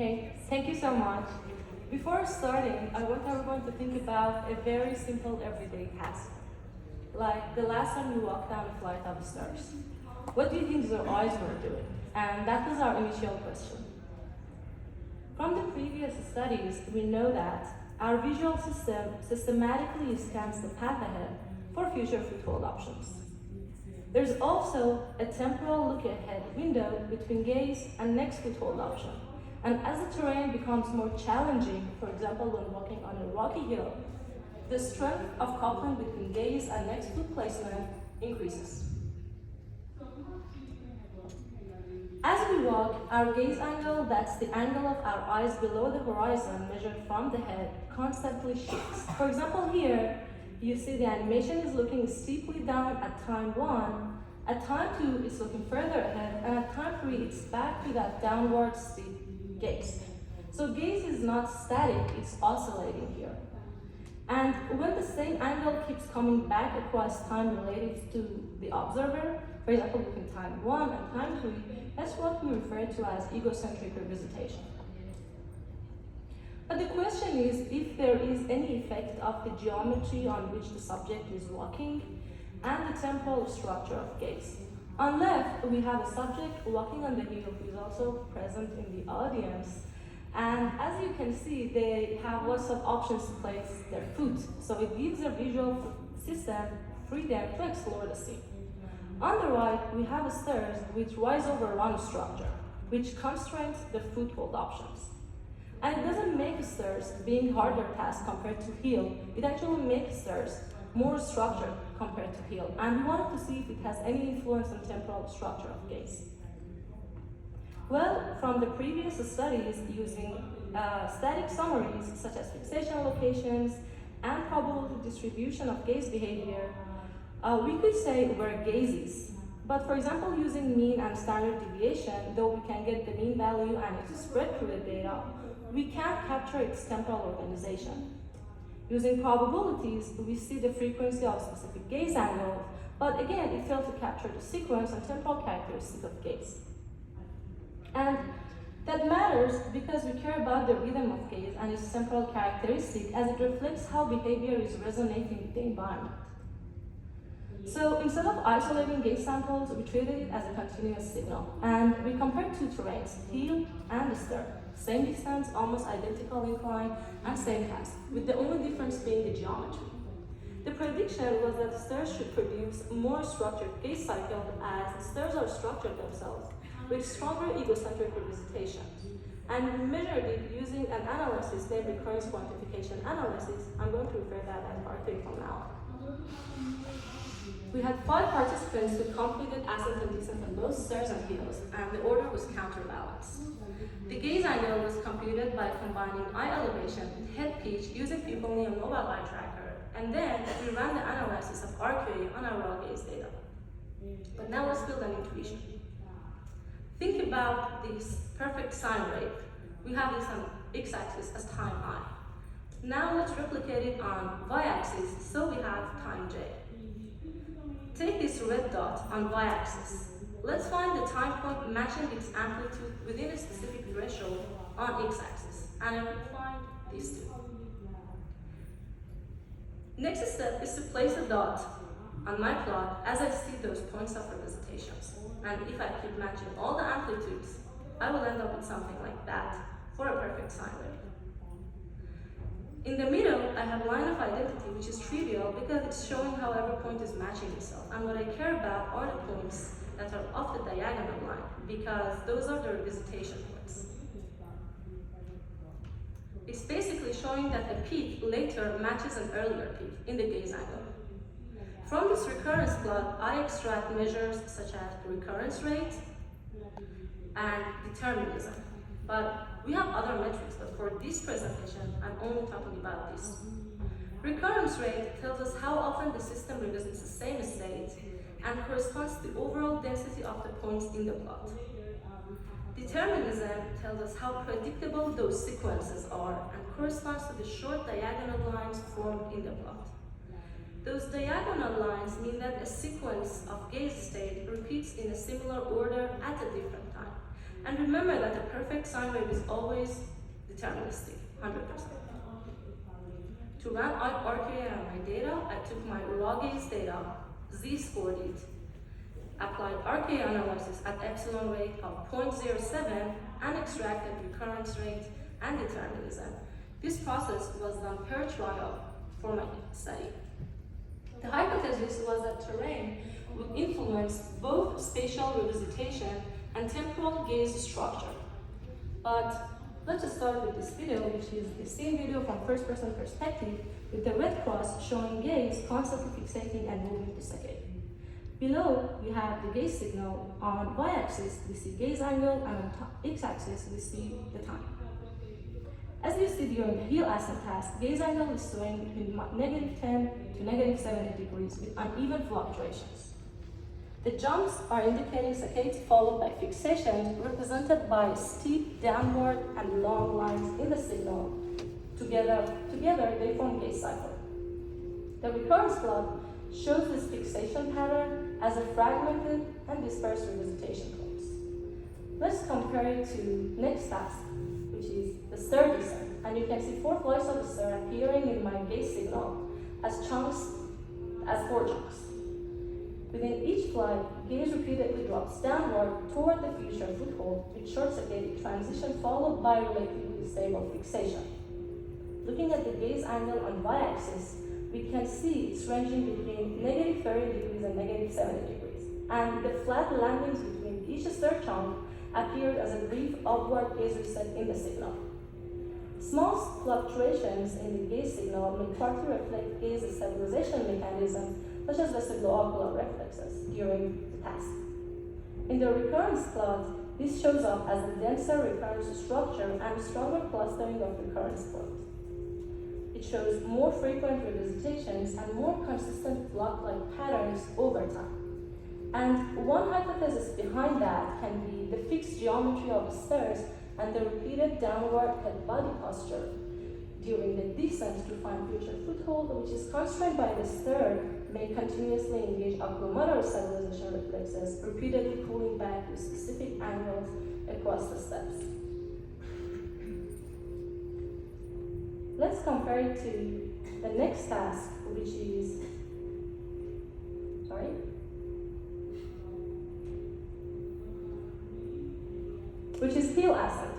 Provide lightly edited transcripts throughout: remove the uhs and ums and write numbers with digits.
Okay, thank you so much. Before starting, I want everyone to think about a very simple everyday task. Like the last time you walked down a flight of stairs. What do you think your eyes were doing? And that was our initial question. From the previous studies, we know that our visual system systematically scans the path ahead for future foothold options. There's also a temporal look ahead window between gaze and next foothold option. And as the terrain becomes more challenging, for example, when walking on a rocky hill, the strength of coupling between gaze and next foot placement increases. As we walk, our gaze angle, that's the angle of our eyes below the horizon measured from the head, constantly shifts. For example, here, you see the animation is looking steeply down at time 1, at time 2 it's looking further ahead, and at time 3 it's back to that downward steep gaze. So gaze is not static, it's oscillating here. And when the same angle keeps coming back across time related to the observer, for example, between time 1 and time 3, that's what we refer to as egocentric revisitation. But the question is if there is any effect of the geometry on which the subject is walking and the temporal structure of gaze. On left, we have a subject walking on the hill who is also present in the audience. And as you can see, they have lots of options to place their foot. So it gives the visual system freedom to explore the scene. On the right, we have stairs which rise over run structure, which constrains the foothold options. And it doesn't make stairs being harder task compared to hill, it actually makes stairs more structured compared to hill. And we wanted to see if it has any influence on temporal structure of gaze. Well, from the previous studies using static summaries such as fixation locations and probability distribution of gaze behavior, we could say where gaze is. But for example, using mean and standard deviation, though we can get the mean value and it's spread through the data, we can't capture its temporal organization. Using probabilities, we see the frequency of specific gaze angles, but again, it failed to capture the sequence and temporal characteristic of gaze. And that matters because we care about the rhythm of gaze and its temporal characteristic as it reflects how behavior is resonating with the environment. So instead of isolating gaze samples, we treated it as a continuous signal. And we compared two terrains, hill and stair. Same distance, almost identical incline, and same task, with the only difference being the geometry. The prediction was that stairs should produce more structured gaze cycle as stairs are structured themselves, with stronger egocentric revisitation. And we measured it using an analysis named recurrence quantification analysis. I'm going to refer that as part 3 from now on. We had 5 participants who completed ascent and descent on both stairs and hills, and the order was counterbalanced. The gaze angle was computed by combining eye elevation with head pitch using Pupil Neo mobile eye tracker, and then we ran the analysis of RQA on our raw gaze data. But now let's build an intuition. Think about this perfect sine wave. We have this on x-axis as time I. Now let's replicate it on y-axis, so we have time j. Take this red dot on y-axis. Let's find the time point matching its amplitude within a specific threshold on x-axis, and I will find these two. Next step is to place a dot on my plot as I see those points of revisitations. And if I keep matching all the amplitudes, I will end up with something like that for a perfect sine wave. In the middle, I have line of identity, which is trivial because it's showing how every point is matching itself. And what I care about are the points that are off the diagonal line, because those are the revisitation points. It's basically showing that a peak later matches an earlier peak in the gaze angle. From this recurrence plot, I extract measures such as recurrence rate and determinism. But we have other metrics, but for this presentation, I'm only talking about this. Recurrence rate tells us how often the system revisits the same state and corresponds to the overall density of the points in the plot. Determinism tells us how predictable those sequences are and corresponds to the short diagonal lines formed in the plot. Those diagonal lines mean that a sequence of gaze state repeats in a similar order at a different time. And remember that the perfect sine wave is always deterministic, 100%. To run RKA on my data, I took my raw gaze data, z-scored it, applied RKA analysis at epsilon rate of 0.07, and extracted recurrence rate and determinism. This process was done per trial for my study. The hypothesis was that terrain would influence both spatial revisitation and temporal gaze structure. But let's just start with this video, which is the same video from first-person perspective, with the red cross showing gaze constantly fixating and moving to second. Below, we have the gaze signal. On y-axis, we see gaze angle, and on x-axis, we see the time. As you see during the heel ascent task, gaze angle is swaying between -10 to -70 degrees with uneven fluctuations. The jumps are indicating saccades followed by fixation, represented by steep downward and long lines in the signal. Together they form gaze cycle. The recurrence plot shows this fixation pattern as a fragmented and dispersed revisitation course. Let's compare it to next task, which is the stir descent, and you can see 4 flights of the stir appearing in my gaze signal as 4 chunks. Within each flight, gaze repeatedly drops downward toward the future foothold with short saccaded transition followed by relatively stable fixation. Looking at the gaze angle on y-axis, we can see it's ranging between -30 degrees and -70 degrees, and the flat landings between each stir chunk appeared as a brief upward gaze reset in the signal. Small fluctuations in the gaze signal may partly reflect gaze stabilization mechanisms such as vestibulo-ocular reflexes during the task. In the recurrence plot, this shows up as a denser recurrence structure and stronger clustering of recurrence points. It shows more frequent revisitations and more consistent block-like patterns over time. And one hypothesis behind that can be the fixed geometry of the stairs and the repeated downward head-body posture during the descent to find future foothold, which is constrained by the stir, may continuously engage oculomotor stabilization reflexes, repeatedly pulling back to specific angles across the steps. Let's compare it to the next task, which is, heel ascent.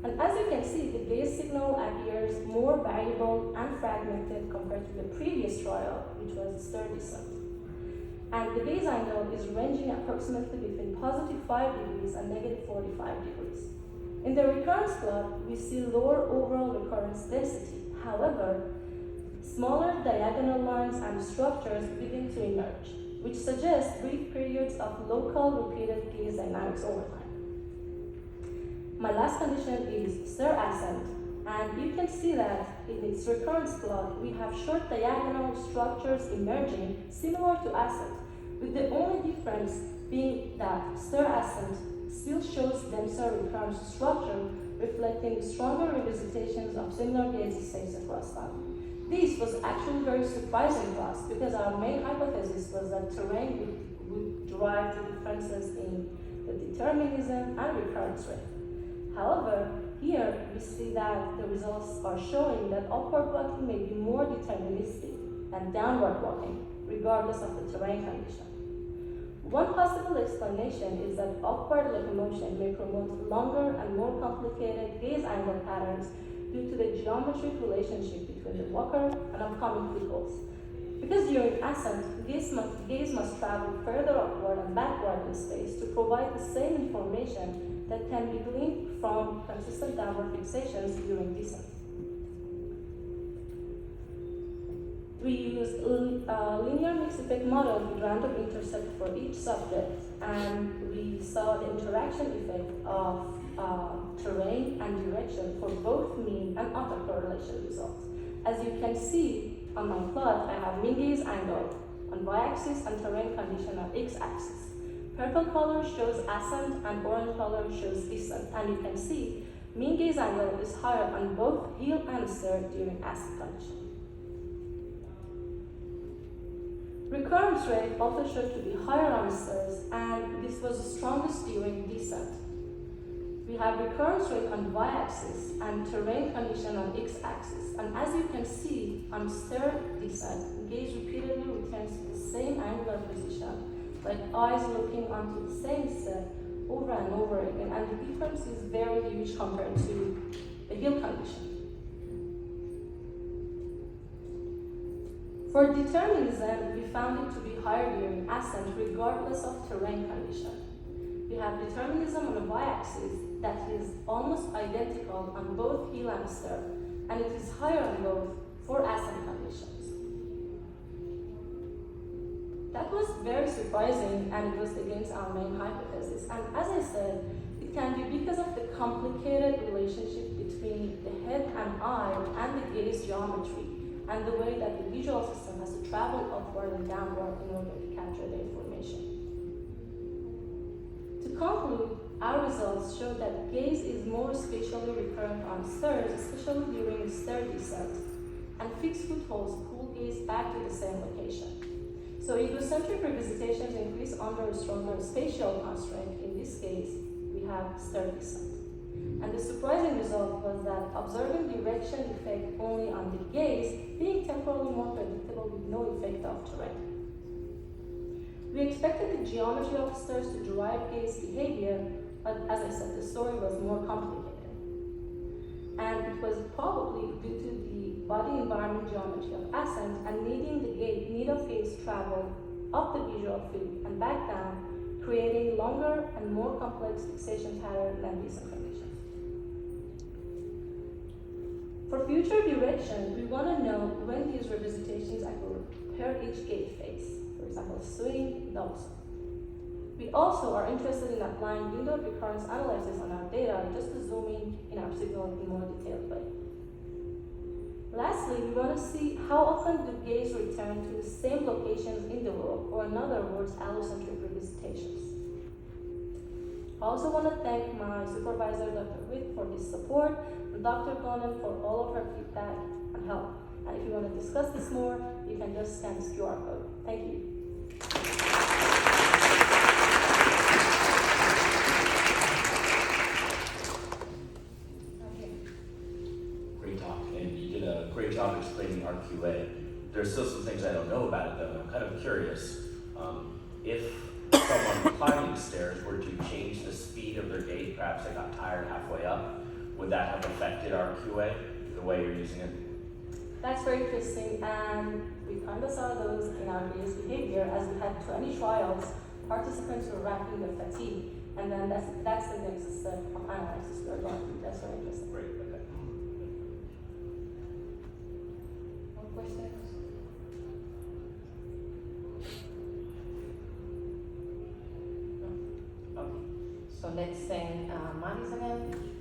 And as you can see, the gaze signal appears more variable and fragmented compared to the previous trial, which was stir descent. And the gaze angle is ranging approximately between +5 degrees and -45 degrees. In the recurrence plot, we see lower overall recurrence density. However, smaller diagonal lines and structures begin to emerge, which suggests brief periods of local repeated gaze dynamics over time. My last condition is stir ascent, and you can see that in its recurrence plot, we have short diagonal structures emerging similar to ascent, with the only difference being that stir ascent still shows denser recurrence structure, reflecting stronger revisitations of similar gaze states across time. This was actually very surprising to us because our main hypothesis was that terrain would drive the differences in the determinism and recurrence rate. However, here we see that the results are showing that upward walking may be more deterministic than downward walking, regardless of the terrain condition. One possible explanation is that upward locomotion may promote longer and more complicated gaze angle patterns due to the geometric relationship between the walker and upcoming footholds. Because during ascent, gaze must travel further upward and backward in space to provide the same information that can be gleaned from consistent downward fixations during descent. We used a linear mixed effect model with random intercept for each subject, and we saw the interaction effect of terrain and direction for both mean and autocorrelation results. As you can see on my plot, I have mean gaze angle on y-axis and terrain condition on x-axis. Purple color shows ascent and orange color shows descent, and you can see mean gaze angle is higher on both heel and stir during ascent condition. Recurrence rate also showed to be higher on stirs, and this was the strongest during descent. We have recurrence rate on the y-axis and terrain condition on x-axis. And as you can see, on stair descent, gaze repeatedly returns to the same angular position, like eyes looking onto the same step over and over again. And the difference is very huge compared to the hill condition. For determinism, we found it to be higher during ascent regardless of terrain condition. We have determinism on the y-axis that is almost identical on both hill and stair, and it is higher on both for ascent conditions. That was very surprising, and it was against our main hypothesis. And as I said, it can be because of the complicated relationship between the head and eye and the gaze geometry, and the way that the visual system has to travel upward and downward in order to capture the information. To conclude, our results show that gaze is more spatially recurrent on stairs, especially during stair descent, and fixed footholds pull gaze back to the same location. So egocentric revisitations increase under a stronger spatial constraint. In this case, we have stair descent. And the surprising result was that observing direction effect only on the gaze being temporally more predictable with no effect of terrain. We expected the geometry of stairs to derive gaze behavior, but as I said, the story was more complicated. And it was probably due to the body environment geometry of ascent and needing the need of gaze travel up the visual field and back down, creating longer and more complex fixation pattern than descent conditions. For future direction, we want to know when these revisitations occur per each gate phase, for example, swing, double swing. We also are interested in applying windowed recurrence analysis on our data just to zoom in our signal in more detailed way. Lastly, we want to see how often do gaze return to the same locations in the world, or in other words, allocentric revisitations. I also want to thank my supervisor, Dr. Witt, for his support, and Dr. Gonen for all of her feedback and help. And if you want to discuss this more, you can just scan this QR code. Thank you. Great talk, and you did a great job explaining RQA. There's still some things I don't know about it, though. I'm kind of curious. If someone climbing stairs were to change the speed of their gait, perhaps they got tired halfway up, would that have affected RQA, the way you're using it? That's very interesting, and we kind of saw those in our gaze behavior as we had 20 trials. Participants were ranking their fatigue, and then that's the next step of analysis we're going through. That's very interesting. Great, okay. More questions? No. Okay. So let's send Maris again.